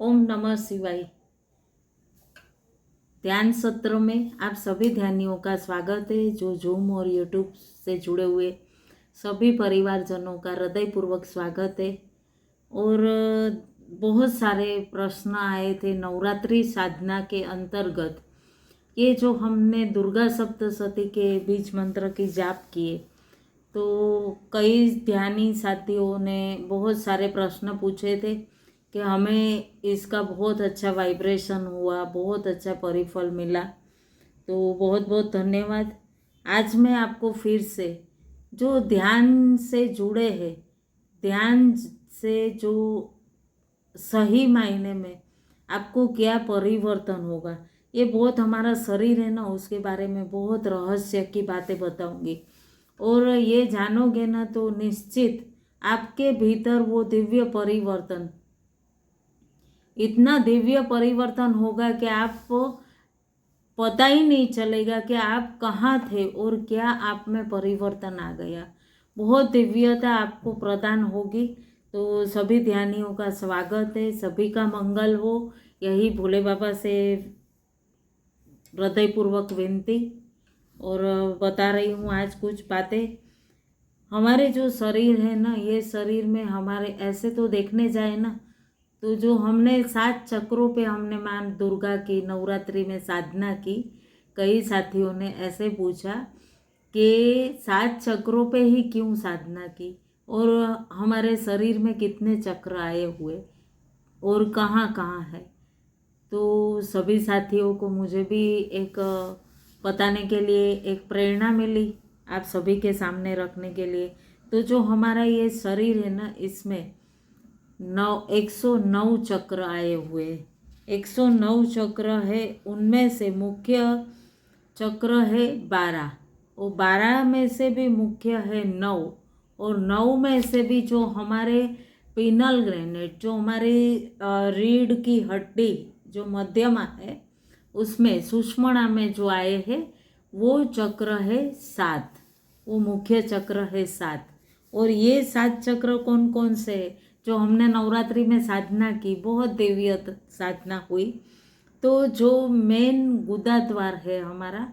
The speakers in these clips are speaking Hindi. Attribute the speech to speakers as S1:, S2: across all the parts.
S1: ओम नमः शिवाय। ध्यान सत्र में आप सभी ध्यानियों का स्वागत है। जो जूम और यूट्यूब से जुड़े हुए सभी परिवारजनों का हृदयपूर्वक स्वागत है। और बहुत सारे प्रश्न आए थे नवरात्रि साधना के अंतर्गत। ये जो हमने दुर्गा सप्तशती के बीज मंत्र की जाप किए, तो कई ध्यानी साथियों ने बहुत सारे प्रश्न पूछे थे कि हमें इसका बहुत अच्छा वाइब्रेशन हुआ, बहुत अच्छा परिफल मिला। तो बहुत बहुत धन्यवाद। आज मैं आपको फिर से जो ध्यान से जुड़े हैं, ध्यान से जो सही मायने में आपको क्या परिवर्तन होगा, ये बहुत हमारा शरीर है ना, उसके बारे में बहुत रहस्य की बातें बताऊंगी। और ये जानोगे ना तो निश्चित आपके भीतर वो दिव्य परिवर्तन, इतना दिव्य परिवर्तन होगा कि आपको पता ही नहीं चलेगा कि आप कहाँ थे और क्या आप में परिवर्तन आ गया। बहुत दिव्यता आपको प्रदान होगी। तो सभी ध्यानियों का स्वागत है, सभी का मंगल हो, यही भोले बाबा से हृदयपूर्वक विनती। और बता रही हूँ आज कुछ बातें। हमारे जो शरीर है ना, ये शरीर में हमारे ऐसे तो देखने जाए ना, तो जो हमने 7 चक्रों पे हमने माँ दुर्गा की नवरात्रि में साधना की। कई साथियों ने ऐसे पूछा कि 7 चक्रों पे ही क्यों साधना की, और हमारे शरीर में कितने चक्र आए हुए और कहाँ कहाँ है। तो सभी साथियों को मुझे भी एक बताने के लिए एक प्रेरणा मिली, आप सभी के सामने रखने के लिए। तो जो हमारा ये शरीर है ना, इसमें 109 चक्र आए हुए, 109 चक्र है। उनमें से मुख्य चक्र है 12, वो 12 में से भी मुख्य है 9, और 9 में से भी जो हमारे पिनल ग्रेनेट, जो हमारी रीढ़ की हड्डी जो मध्यमा है, उसमें सुषुम्ना में जो आए हैं वो चक्र है 7, वो मुख्य चक्र है 7। और ये 7 चक्र कौन कौन से है जो हमने नवरात्रि में साधना की, बहुत दिव्य साधना हुई। तो जो मेन गुदा द्वार है हमारा,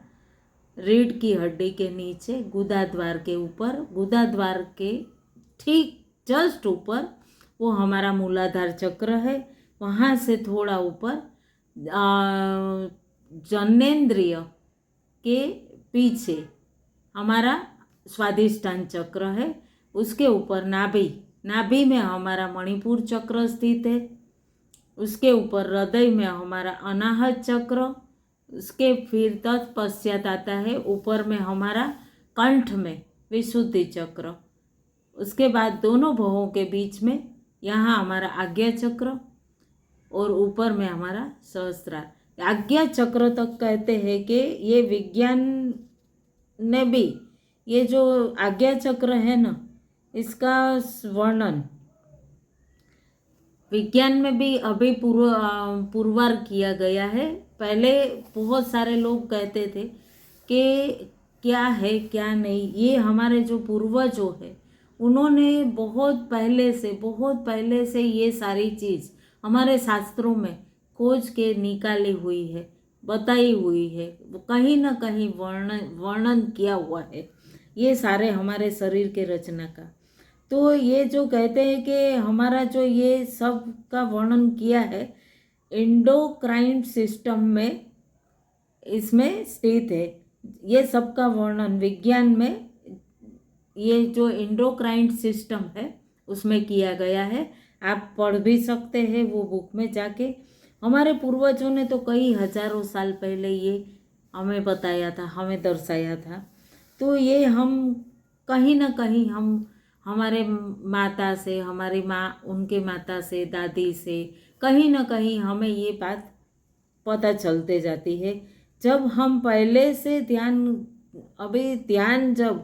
S1: रीढ़ की हड्डी के नीचे गुदा द्वार के ऊपर, गुदा द्वार के ठीक जस्ट ऊपर वो हमारा मूलाधार चक्र है। वहाँ से थोड़ा ऊपर जनेंद्रिय के पीछे हमारा स्वादिष्ठान चक्र है। उसके ऊपर नाभि, नाभि में हमारा मणिपुर चक्र स्थित है। उसके ऊपर हृदय में हमारा अनाहत चक्र। उसके फिर तत्पश्चात आता है ऊपर में हमारा कंठ में विशुद्धि चक्र। उसके बाद दोनों भवों के बीच में यहाँ हमारा आज्ञा चक्र, और ऊपर में हमारा सहस्त्रार। आज्ञा चक्र तक कहते हैं कि ये विज्ञान ने भी, ये जो आज्ञा चक्र है ना, इसका वर्णन विज्ञान में भी अभी पुरवार किया गया है। पहले बहुत सारे लोग कहते थे कि क्या है क्या नहीं। ये हमारे जो पूर्वजों है, उन्होंने बहुत पहले से ये सारी चीज़ हमारे शास्त्रों में खोज के निकाली हुई है, बताई हुई है, वो कहीं ना कहीं वर्णन किया हुआ है ये सारे हमारे शरीर के रचना का। तो ये जो कहते हैं कि हमारा जो ये सब का वर्णन किया है एंडोक्राइन सिस्टम में, इसमें स्थित है। ये सब का वर्णन विज्ञान में ये जो एंडोक्राइन सिस्टम है उसमें किया गया है। आप पढ़ भी सकते हैं वो बुक में जाके। हमारे पूर्वजों ने तो कई हजारों साल पहले ये हमें बताया था, हमें दर्शाया था। तो ये हम कहीं ना कहीं हम हमारे माता से, हमारी माँ, उनके माता से, दादी से, कहीं ना कहीं हमें ये बात पता चलते जाती है। जब हम पहले से ध्यान, अभी ध्यान जब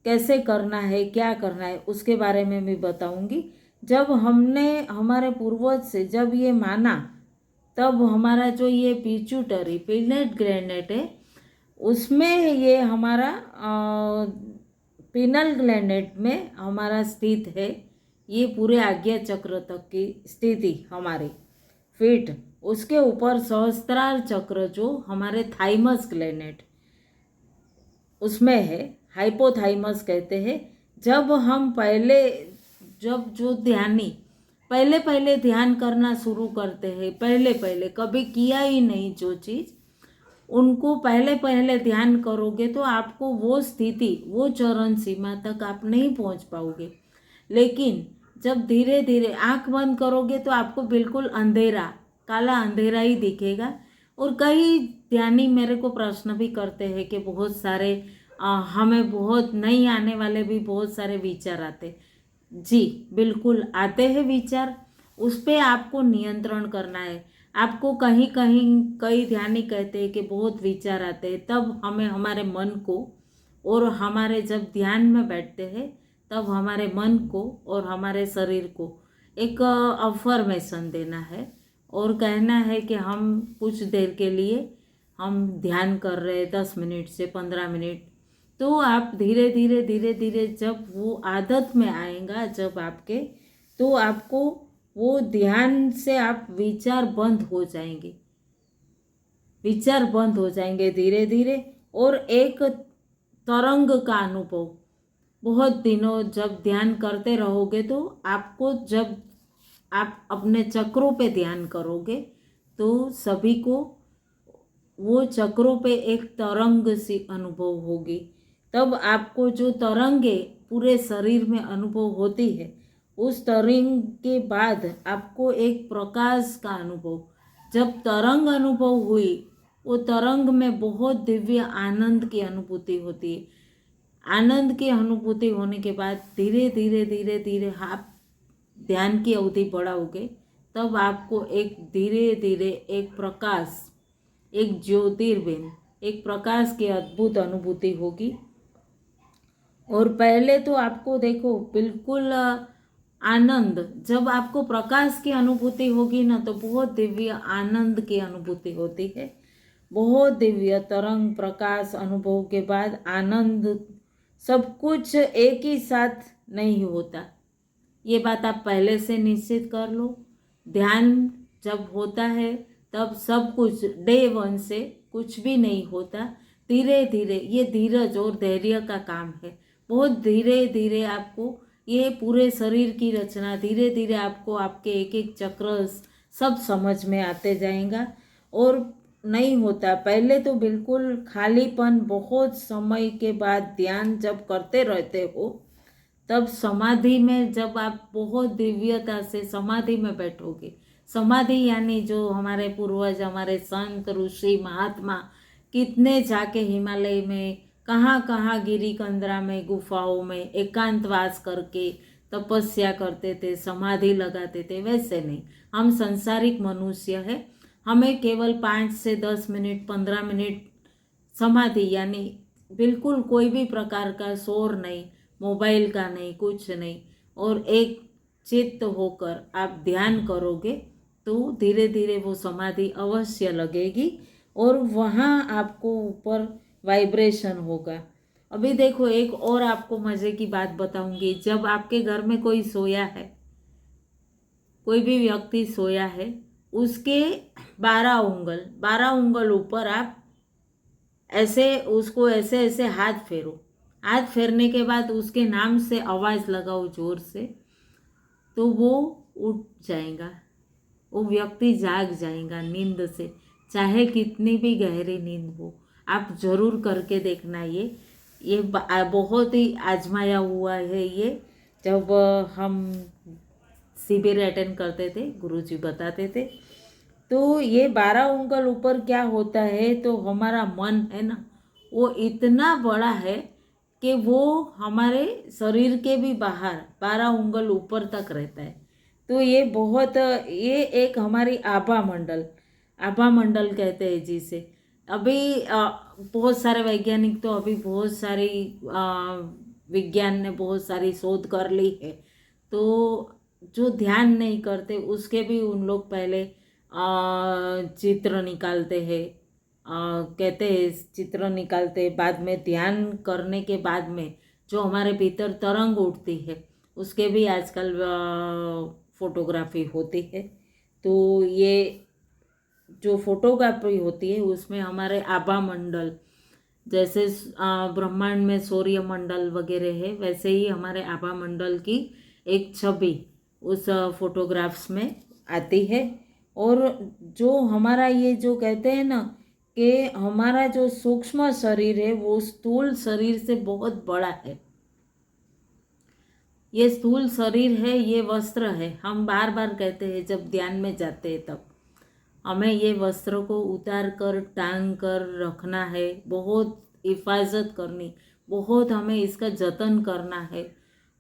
S1: कैसे करना है, क्या करना है, उसके बारे में भी बताऊंगी। जब हमने हमारे पूर्वज से जब ये माना, तब हमारा जो ये पिट्यूटरी पिनेट ग्लैंड है, उसमें ये हमारा पिनल ग्लैंड में हमारा स्थित है। ये पूरे आज्ञा चक्र तक की स्थिति हमारी, फीट, उसके ऊपर सहस्त्रार चक्र जो हमारे थाइमस ग्लैंड उसमें है, हाइपोथाइमस कहते हैं। जब जो ध्यानी पहले पहले ध्यान करना शुरू करते हैं, पहले पहले कभी किया ही नहीं जो चीज़, उनको पहले पहले ध्यान करोगे तो आपको वो स्थिति, वो चरण सीमा तक आप नहीं पहुंच पाओगे। लेकिन जब धीरे धीरे आंख बंद करोगे तो आपको बिल्कुल अंधेरा, काला अंधेरा ही दिखेगा। और कई ध्यानी मेरे को प्रश्न भी करते हैं कि बहुत सारे हमें बहुत नहीं आने वाले भी बहुत सारे विचार आते। जी बिल्कुल आते हैं विचार, उस पर आपको नियंत्रण करना है। आपको कहीं कहीं कई ध्यानी कहते हैं कि बहुत विचार आते हैं, तब हमें हमारे मन को, और हमारे जब ध्यान में बैठते हैं तब हमारे मन को और हमारे शरीर को एक अफर्मेशन देना है और कहना है कि हम कुछ देर के लिए हम ध्यान कर रहे हैं, 10 मिनट से 15 मिनट। तो आप धीरे धीरे धीरे धीरे जब वो आदत में आएगा जब आपके, तो आपको वो ध्यान से आप विचार बंद हो जाएंगे, विचार बंद हो जाएंगे धीरे धीरे। और एक तरंग का अनुभव, बहुत दिनों जब ध्यान करते रहोगे तो आपको, जब आप अपने चक्रों पे ध्यान करोगे तो सभी को वो चक्रों पे एक तरंग सी अनुभव होगी। तब आपको जो तरंगे पूरे शरीर में अनुभव होती है, उस तरंग के बाद आपको एक प्रकाश का अनुभव, जब तरंग अनुभव हुई, वो तरंग में बहुत दिव्य आनंद की अनुभूति होती है। आनंद की अनुभूति होने के बाद धीरे धीरे धीरे धीरे आप ध्यान की अवधि बढ़ाओगे, तब आपको एक धीरे धीरे एक प्रकाश, एक ज्योतिर्बिंद, एक प्रकाश की अद्भुत अनुभूति होगी। और पहले तो आपको देखो बिल्कुल आनंद, जब आपको प्रकाश की अनुभूति होगी ना तो बहुत दिव्य आनंद की अनुभूति होती है। बहुत दिव्य तरंग प्रकाश अनुभव के बाद आनंद, सब कुछ एक ही साथ नहीं होता। ये बात आप पहले से निश्चित कर लो। ध्यान जब होता है तब सब कुछ डे वन से कुछ भी नहीं होता, धीरे धीरे, ये धीरज और धैर्य का काम है। बहुत धीरे धीरे आपको ये पूरे शरीर की रचना, धीरे धीरे आपको आपके एक एक चक्र सब समझ में आते जाएगा। और नहीं होता पहले तो बिल्कुल खालीपन, बहुत समय के बाद ध्यान जब करते रहते हो तब समाधि में, जब आप बहुत दिव्यता से समाधि में बैठोगे, समाधि यानी जो हमारे पूर्वज, हमारे संत ऋषि महात्मा कितने जाके हिमालय में, कहाँ कहाँ गिरी कंदरा में, गुफाओं में एकांतवास करके तपस्या करते थे, समाधि लगाते थे, वैसे नहीं। हम संसारिक मनुष्य है, हमें केवल 5 से 10 मिनट 15 मिनट समाधि, यानी बिल्कुल कोई भी प्रकार का शोर नहीं, मोबाइल का नहीं, कुछ नहीं, और एक चित्त होकर आप ध्यान करोगे तो धीरे धीरे वो समाधि अवश्य लगेगी और वहाँ आपको ऊपर वाइब्रेशन होगा। अभी देखो एक और आपको मज़े की बात बताऊंगी। जब आपके घर में कोई सोया है, कोई भी व्यक्ति सोया है, उसके 12 उंगल ऊपर आप ऐसे उसको ऐसे ऐसे हाथ फेरो। हाथ फेरने के बाद उसके नाम से आवाज़ लगाओ जोर से, तो वो उठ जाएगा, वो व्यक्ति जाग जाएगा नींद से, चाहे कितनी भी गहरी नींद हो। आप ज़रूर करके देखना। ये बहुत ही आजमाया हुआ है। ये जब हम शिविर अटेंड करते थे, गुरुजी बताते थे, तो ये 12 उंगल ऊपर क्या होता है, तो हमारा मन है ना, वो इतना बड़ा है कि वो हमारे शरीर के भी बाहर 12 उंगल ऊपर तक रहता है। तो ये बहुत, ये एक हमारी आभा मंडल कहते हैं जिसे। अभी बहुत सारे वैज्ञानिक, तो अभी बहुत सारी विज्ञान ने बहुत सारी शोध कर ली है। तो जो ध्यान नहीं करते उसके भी उन लोग पहले चित्र निकालते हैं, कहते हैं चित्र निकालते, बाद में ध्यान करने के बाद में जो हमारे भीतर तरंग उठती है उसके भी आजकल फोटोग्राफी होती है। तो ये जो फोटोग्राफी होती है उसमें हमारे आभा मंडल, जैसे ब्रह्मांड में सूर्य मंडल वगैरह है, वैसे ही हमारे आभा मंडल की एक छवि उस फोटोग्राफ्स में आती है। और जो हमारा ये जो कहते हैं ना कि हमारा जो सूक्ष्म शरीर है वो स्थूल शरीर से बहुत बड़ा है। ये स्थूल शरीर है, ये वस्त्र है। हम बार बार कहते हैं जब ध्यान में जाते हैं तब हमें ये वस्त्र को उतार कर टांग कर रखना है, बहुत हिफाजत करनी, बहुत हमें इसका जतन करना है।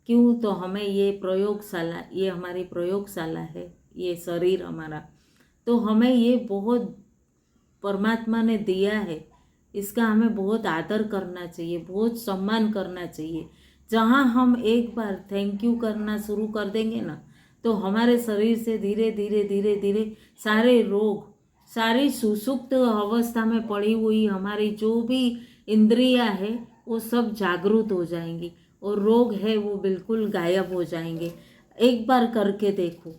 S1: क्यों? तो हमें ये प्रयोगशाला, ये हमारी प्रयोगशाला है, ये शरीर हमारा, तो हमें ये बहुत परमात्मा ने दिया है, इसका हमें बहुत आदर करना चाहिए, बहुत सम्मान करना चाहिए। जहाँ हम एक बार थैंक यू करना शुरू कर देंगे ना, तो हमारे शरीर से धीरे धीरे धीरे धीरे सारे रोग, सारी सुसुप्त अवस्था में पड़ी हुई हमारी जो भी इंद्रियां है वो सब जागृत हो जाएंगी और रोग है वो बिल्कुल गायब हो जाएंगे। एक बार करके देखो,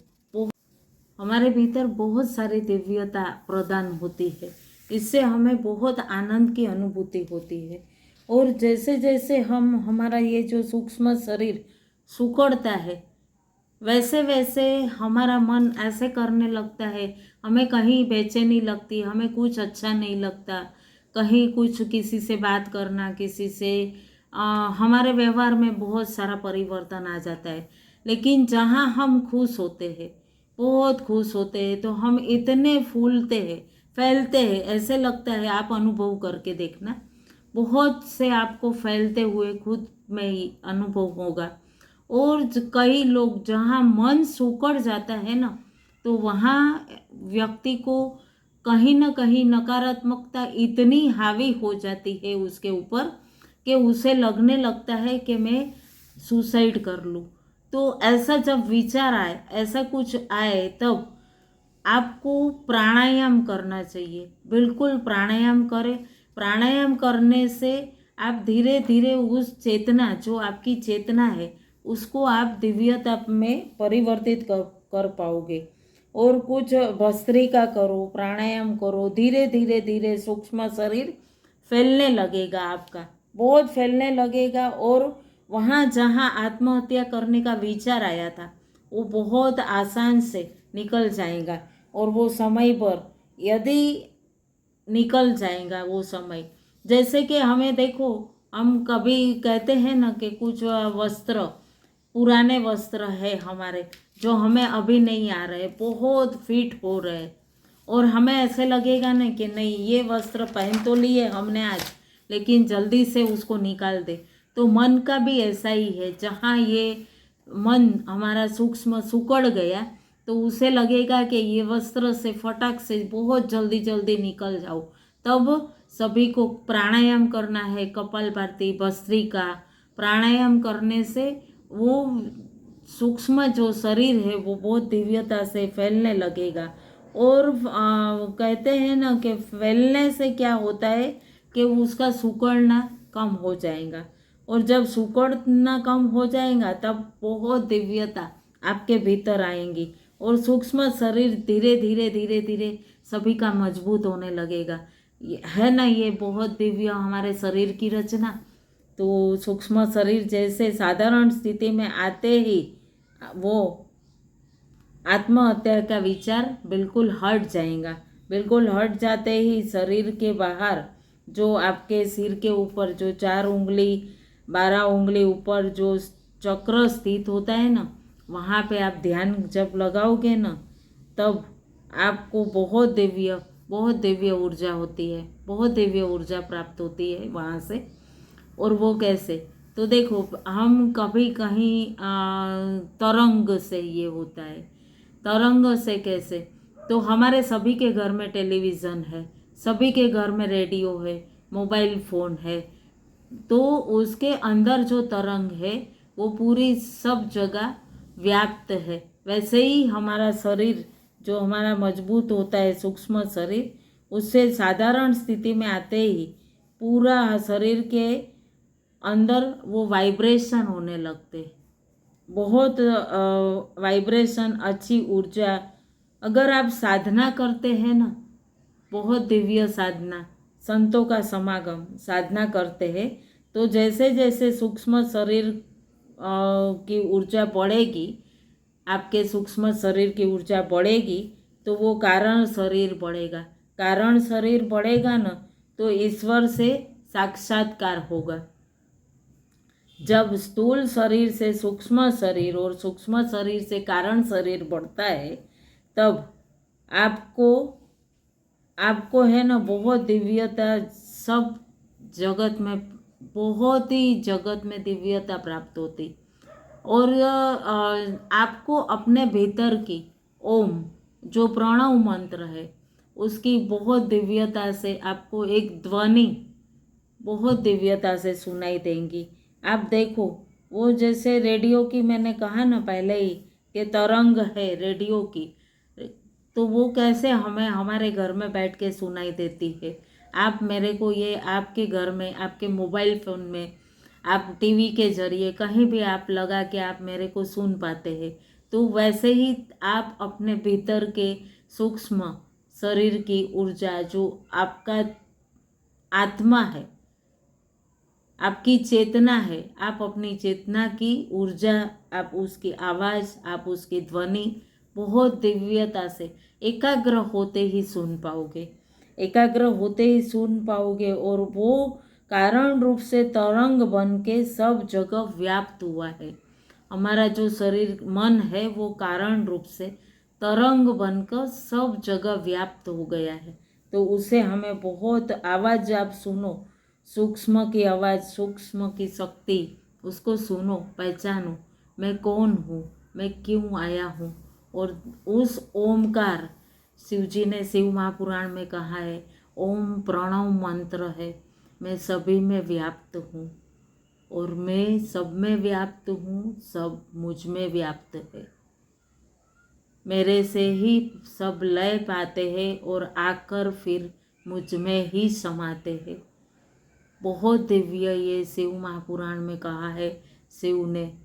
S1: हमारे भीतर बहुत सारी दिव्यता प्रदान होती है, इससे हमें बहुत आनंद की अनुभूति होती है। और जैसे जैसे हम हमारा ये जो सूक्ष्म शरीर सिकुड़ता है, वैसे वैसे हमारा मन ऐसे करने लगता है, हमें कहीं बेचैनी लगती, हमें कुछ अच्छा नहीं लगता, कहीं कुछ किसी से बात करना, किसी से हमारे व्यवहार में बहुत सारा परिवर्तन आ जाता है। लेकिन जहाँ हम खुश होते हैं, बहुत खुश होते हैं, तो हम इतने फूलते हैं, फैलते हैं, ऐसे लगता है, आप अनुभव करके देखना, बहुत से आपको फैलते हुए खुद में ही अनुभव होगा। और कई लोग जहाँ मन सिकुड़ जाता है ना, तो वहाँ व्यक्ति को कहीं ना कहीं नकारात्मकता इतनी हावी हो जाती है उसके ऊपर कि उसे लगने लगता है कि मैं सुसाइड कर लूँ। तो ऐसा जब विचार आए, ऐसा कुछ आए, तब आपको प्राणायाम करना चाहिए। बिल्कुल प्राणायाम करें। प्राणायाम करने से आप धीरे धीरे उस चेतना, जो आपकी चेतना है, उसको आप दिव्यता में परिवर्तित कर पाओगे। और कुछ भस्त्रिका करो, प्राणायाम करो, धीरे धीरे धीरे सूक्ष्म शरीर फैलने लगेगा, आपका बहुत फैलने लगेगा। और वहाँ जहाँ आत्महत्या करने का विचार आया था वो बहुत आसान से निकल जाएगा। और वो समय पर यदि निकल जाएगा वो समय, जैसे कि हमें देखो, हम कभी कहते हैं ना कि कुछ वस्त्र, पुराने वस्त्र है हमारे, जो हमें अभी नहीं आ रहे, बहुत फिट हो रहे, और हमें ऐसे लगेगा ना कि नहीं, ये वस्त्र पहन तो लिए हमने आज, लेकिन जल्दी से उसको निकाल दे। तो मन का भी ऐसा ही है, जहाँ ये मन हमारा सूक्ष्म सिकुड़ गया, तो उसे लगेगा कि ये वस्त्र से फटाक से बहुत जल्दी जल्दी निकल जाओ। तब सभी को प्राणायाम करना है, कपालभाति, भस्त्रिका। प्राणायाम करने से वो सूक्ष्म जो शरीर है वो बहुत दिव्यता से फैलने लगेगा। और कहते हैं ना कि फैलने से क्या होता है कि उसका सिकुड़ना कम हो जाएगा, और जब सिकुड़ना कम हो जाएगा तब बहुत दिव्यता आपके भीतर आएंगी, और सूक्ष्म शरीर धीरे धीरे धीरे धीरे सभी का मजबूत होने लगेगा। है ना, ये बहुत दिव्य हमारे शरीर की रचना। तो सूक्ष्म शरीर जैसे साधारण स्थिति में आते ही वो आत्महत्या का विचार बिल्कुल हट जाएगा। बिल्कुल हट जाते ही शरीर के बाहर, जो आपके सिर के ऊपर जो 4 उंगली 12 उंगली ऊपर जो चक्र स्थित होता है ना, वहाँ पे आप ध्यान जब लगाओगे ना, तब आपको बहुत दिव्य ऊर्जा होती है, बहुत दिव्य ऊर्जा प्राप्त होती है वहाँ से। और वो कैसे? तो देखो, हम कभी कहीं तरंग से ये होता है। तरंग से कैसे? तो हमारे सभी के घर में टेलीविज़न है, सभी के घर में रेडियो है, मोबाइल फ़ोन है, तो उसके अंदर जो तरंग है वो पूरी सब जगह व्याप्त है। वैसे ही हमारा शरीर जो हमारा मजबूत होता है, सूक्ष्म शरीर, उससे साधारण स्थिति में आते ही पूरा शरीर के अंदर वो वाइब्रेशन होने लगते, बहुत वाइब्रेशन, अच्छी ऊर्जा अगर आप साधना करते हैं ना, बहुत दिव्य साधना, संतों का समागम साधना करते हैं, तो जैसे जैसे सूक्ष्म शरीर की ऊर्जा बढ़ेगी, आपके सूक्ष्म शरीर की ऊर्जा बढ़ेगी, तो वो कारण शरीर बढ़ेगा। कारण शरीर बढ़ेगा ना, तो ईश्वर से साक्षात्कार होगा। जब स्थूल शरीर से सूक्ष्म शरीर और सूक्ष्म शरीर से कारण शरीर बढ़ता है, तब आपको आपको है ना बहुत दिव्यता, सब जगत में, बहुत ही जगत में दिव्यता प्राप्त होती। और आपको अपने भीतर की ओम, जो प्रणव मंत्र है, उसकी बहुत दिव्यता से आपको एक ध्वनि बहुत दिव्यता से सुनाई देंगी। आप देखो, वो जैसे रेडियो की मैंने कहा ना पहले ही कि तरंग है रेडियो की, तो वो कैसे हमें हमारे घर में बैठ के सुनाई देती है। आप मेरे को ये आपके घर में, आपके मोबाइल फ़ोन में, आप टीवी के ज़रिए कहीं भी आप लगा के आप मेरे को सुन पाते हैं। तो वैसे ही आप अपने भीतर के सूक्ष्म शरीर की ऊर्जा, जो आपका आत्मा है, आपकी चेतना है, आप अपनी चेतना की ऊर्जा, आप उसकी आवाज़, आप उसकी ध्वनि बहुत दिव्यता से एकाग्र होते ही सुन पाओगे। एकाग्र होते ही सुन पाओगे, और वो कारण रूप से तरंग बन के सब जगह व्याप्त हुआ है। हमारा जो शरीर मन है वो कारण रूप से तरंग बनकर सब जगह व्याप्त हो गया है। तो उसे हमें बहुत, आवाज़ आप सुनो, सूक्ष्म की आवाज़, सूक्ष्म की शक्ति, उसको सुनो, पहचानो, मैं कौन हूँ, मैं क्यों आया हूँ। और उस ओमकार, शिव जी ने शिव महापुराण में कहा है, ओम प्रणव मंत्र है, मैं सभी में व्याप्त हूँ, और मैं सब में व्याप्त हूँ, सब मुझ में व्याप्त है। मेरे से ही सब लय पाते हैं और आकर फिर मुझ में ही समाते हैं। बहुत दिव्य ये शिव महापुराण में कहा है शिव ने,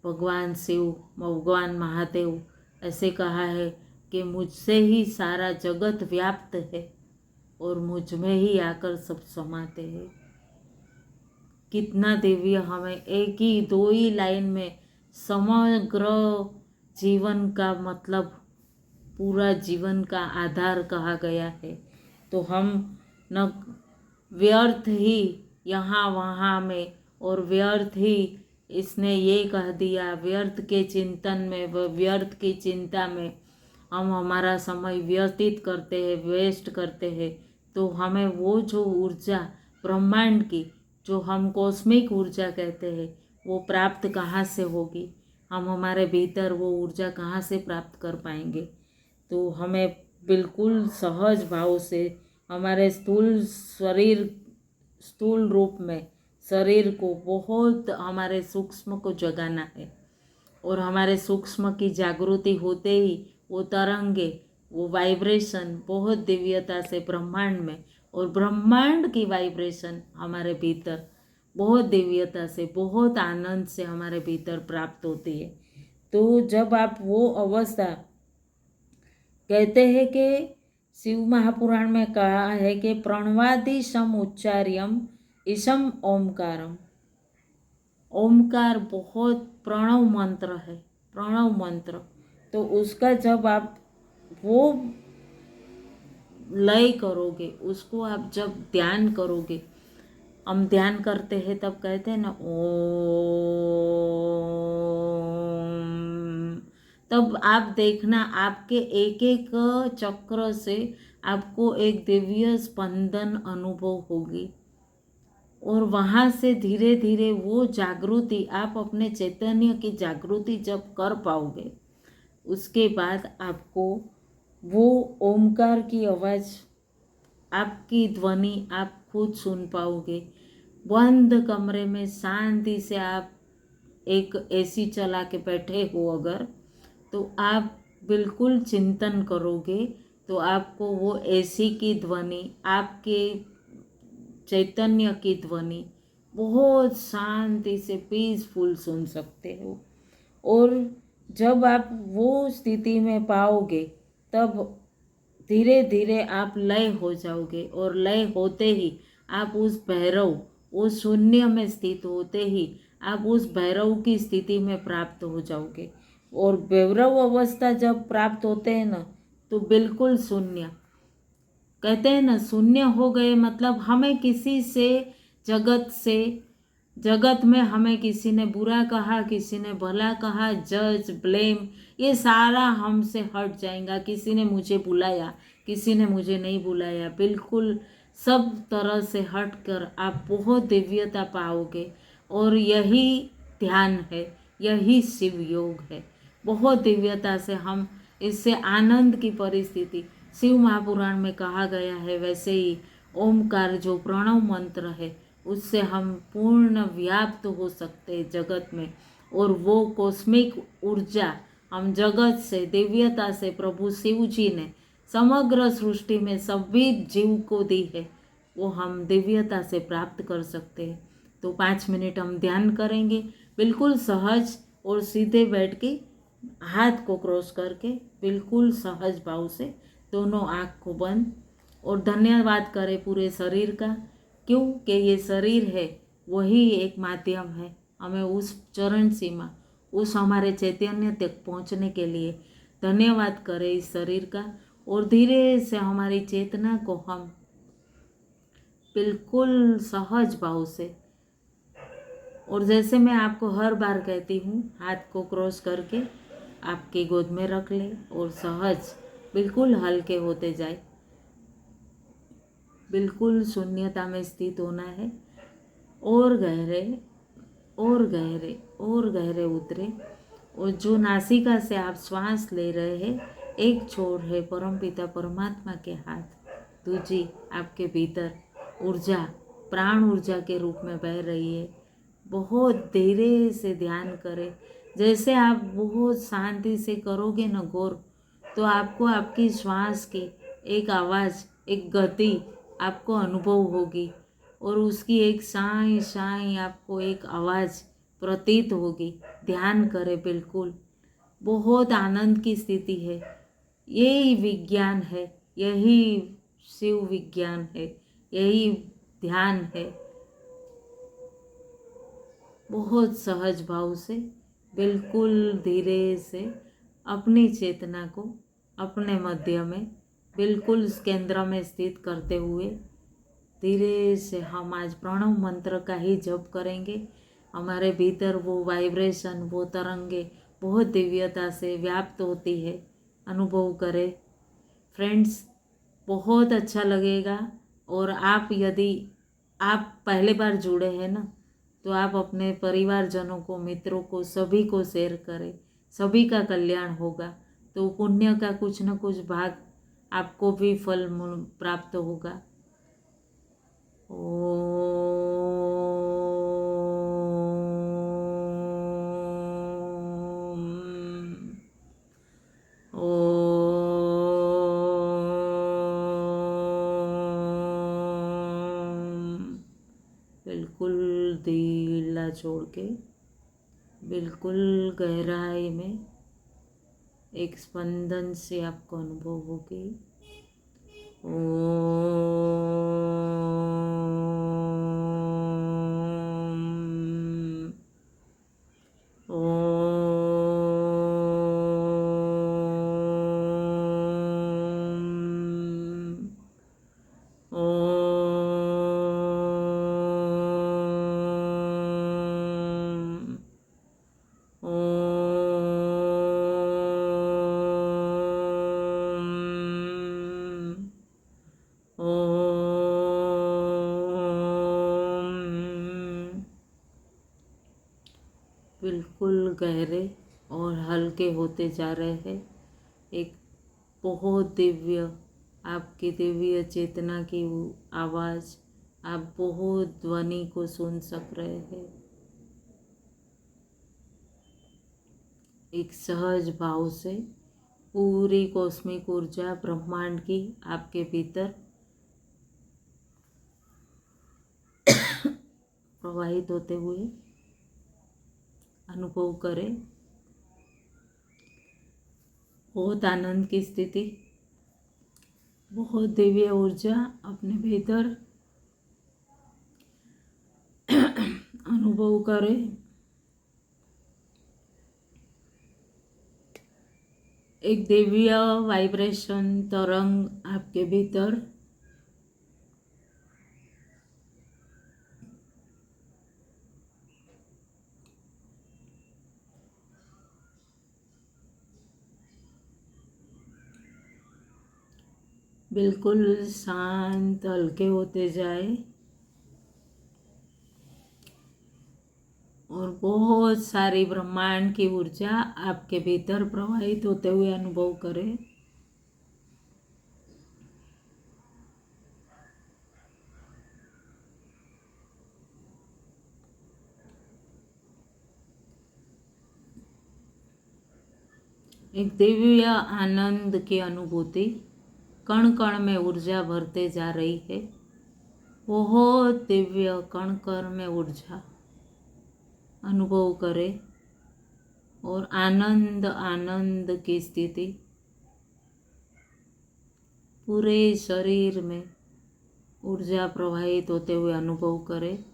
S1: भगवान शिव, भगवान महादेव ऐसे कहा है कि मुझसे ही सारा जगत व्याप्त है और मुझ में ही आकर सब समाते हैं। कितना दिव्य, हमें एक ही दो ही लाइन में समग्र जीवन का मतलब, पूरा जीवन का आधार कहा गया है। तो हम न व्यर्थ ही यहाँ वहाँ में, और व्यर्थ ही इसने ये कह दिया, व्यर्थ के चिंतन में, व्यर्थ की चिंता में हम हमारा समय व्यतीत करते हैं, वेस्ट करते हैं। तो हमें वो जो ऊर्जा ब्रह्मांड की, जो हम कॉस्मिक ऊर्जा कहते हैं, वो प्राप्त कहाँ से होगी, हम हमारे भीतर वो ऊर्जा कहाँ से प्राप्त कर पाएंगे। तो हमें बिल्कुल सहज भाव से हमारे स्थूल रूप में शरीर को बहुत, हमारे सूक्ष्म को जगाना है। और हमारे सूक्ष्म की जागृति होते ही वो तरंगे, वो वाइब्रेशन बहुत दिव्यता से ब्रह्मांड में, और ब्रह्मांड की वाइब्रेशन हमारे भीतर बहुत दिव्यता से, बहुत आनंद से हमारे भीतर प्राप्त होती है। तो जब आप वो अवस्था, कहते हैं कि शिव महापुराण में कहा है कि प्रणवादि सम उच्चार्यम ईशम ओमकारम। ओमकार बहुत प्रणव मंत्र है, प्रणव मंत्र। तो उसका जब आप वो लय करोगे, उसको आप जब ध्यान करोगे, हम ध्यान करते हैं तब कहते हैं ना ओम, तब आप देखना आपके एक एक चक्र से आपको एक दिव्य स्पंदन अनुभव होगी। और वहाँ से धीरे धीरे वो जागृति, आप अपने चैतन्य की जागृति जब कर पाओगे, उसके बाद आपको वो ओमकार की आवाज़, आपकी ध्वनि आप खुद सुन पाओगे। बंद कमरे में शांति से आप एक एसी चला के बैठे हो अगर, तो आप बिल्कुल चिंतन करोगे, तो आपको वो एसी की ध्वनि, आपके चैतन्य की ध्वनि बहुत शांति से पीसफुल सुन सकते हो। और जब आप वो स्थिति में पाओगे, तब धीरे धीरे आप लय हो जाओगे, और लय होते ही आप उस भैरव, उस शून्य में स्थित होते ही आप उस भैरव की स्थिति में प्राप्त हो जाओगे। और भैरव अवस्था जब प्राप्त होते हैं ना, तो बिल्कुल शून्य, कहते हैं ना शून्य हो गए, मतलब हमें किसी से, जगत से, जगत में हमें किसी ने बुरा कहा, किसी ने भला कहा, जज ब्लेम, ये सारा हमसे हट जाएगा। किसी ने मुझे बुलाया, किसी ने मुझे नहीं बुलाया, बिल्कुल सब तरह से हट कर आप बहुत दिव्यता पाओगे। और यही ध्यान है, यही शिव योग है। बहुत दिव्यता से हम इससे आनंद की परिस्थिति, शिव महापुराण में कहा गया है, वैसे ही ओमकार जो प्रणव मंत्र है, उससे हम पूर्ण व्याप्त हो सकते हैं जगत में। और वो कॉस्मिक ऊर्जा हम जगत से, दिव्यता से प्रभु शिव जी ने समग्र सृष्टि में सभी जीव को दी है, वो हम दिव्यता से प्राप्त कर सकते हैं। तो 5 मिनट हम ध्यान करेंगे, बिल्कुल सहज और सीधे बैठ के, हाथ को क्रॉस करके, बिल्कुल सहज भाव से, दोनों आँख को बंद, और धन्यवाद करें पूरे शरीर का, क्योंकि ये शरीर है वही एक माध्यम है हमें उस चरण सीमा, उस हमारे चैतन्य तक पहुंचने के लिए। धन्यवाद करें इस शरीर का, और धीरे से हमारी चेतना को हम बिल्कुल सहज भाव से, और जैसे मैं आपको हर बार कहती हूँ, हाथ को क्रॉस करके आपकी गोद में रख ले और सहज बिल्कुल हल्के होते जाए। बिल्कुल शून्यता में स्थित होना है, और गहरे और गहरे और गहरे उतरे। और जो नासिका से आप श्वास ले रहे हैं, एक छोर है परमपिता परमात्मा के हाथ, दूजी आपके भीतर ऊर्जा, प्राण ऊर्जा के रूप में बह रही है। बहुत धीरे से ध्यान करें। जैसे आप बहुत शांति से करोगे ना गौर, तो आपको आपकी श्वास की एक आवाज़, एक गति आपको अनुभव होगी, और उसकी एक साई साई आपको एक आवाज़ प्रतीत होगी। ध्यान करें, बिल्कुल बहुत आनंद की स्थिति है। यही विज्ञान है, यही शिव विज्ञान है, यही ध्यान है। बहुत सहज भाव से, बिल्कुल धीरे से अपनी चेतना को अपने मध्य में, बिल्कुल इस केंद्र में स्थित करते हुए, धीरे से हम आज प्रणव मंत्र का ही जप करेंगे। हमारे भीतर वो वाइब्रेशन, वो तरंगे बहुत दिव्यता से व्याप्त होती है, अनुभव करें फ्रेंड्स। बहुत अच्छा लगेगा। और आप, यदि आप पहले बार जुड़े हैं ना, तो आप अपने परिवारजनों को, मित्रों को, सभी को शेयर करें, सभी का कल्याण होगा। तो पुण्य का कुछ न कुछ भाग आपको भी फल प्राप्त होगा। बिल्कुल दिल छोड़ के, बिल्कुल गहराई में एक स्पंदन से आपको अनुभव होगी। बिल्कुल गहरे और हल्के होते जा रहे हैं। एक बहुत दिव्य, आपकी दिव्य चेतना की आवाज़, आप बहुत ध्वनि को सुन सक रहे हैं। एक सहज भाव से पूरी कॉस्मिक ऊर्जा ब्रह्मांड की आपके भीतर प्रवाहित होते हुए अनुभव करें। बहुत आनंद की स्थिति, बहुत दिव्य ऊर्जा अपने भीतर अनुभव करें। एक दिव्य वाइब्रेशन तरंग आपके भीतर बिल्कुल शांत हल्के होते जाए और बहुत सारी ब्रह्मांड की ऊर्जा आपके भीतर प्रवाहित होते हुए अनुभव करें। एक दिव्य आनंद की अनुभूति, कण कण में ऊर्जा भरते जा रही है। बहुत दिव्य कण कण में ऊर्जा अनुभव करें और आनंद आनंद की स्थिति पूरे शरीर में ऊर्जा प्रवाहित होते हुए अनुभव करें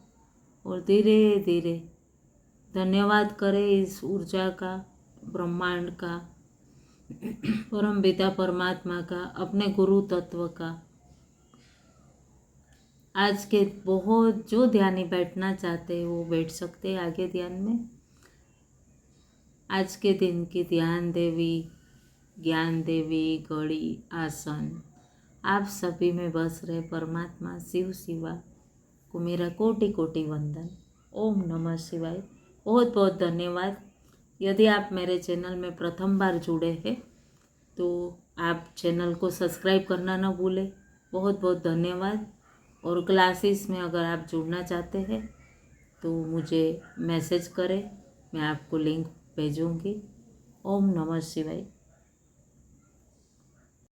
S1: और धीरे धीरे धन्यवाद करें इस ऊर्जा का, ब्रह्मांड का, परम पिता परमात्मा का, अपने गुरु तत्व का। आज के बहुत जो ध्यानी बैठना चाहते हैं वो बैठ सकते हैं आगे ध्यान में। आज के दिन की ध्यान देवी, ज्ञान देवी, घड़ी, आसन, आप सभी में बस रहे परमात्मा शिव शिवा को मेरा कोटि कोटि वंदन। ओम नमः शिवाय। बहुत बहुत धन्यवाद। यदि आप मेरे चैनल में प्रथम बार जुड़े हैं तो आप चैनल को सब्सक्राइब करना न भूलें। बहुत बहुत धन्यवाद। और क्लासेस में अगर आप जुड़ना चाहते हैं तो मुझे मैसेज करें, मैं आपको लिंक भेजूंगी। ओम नमः शिवाय।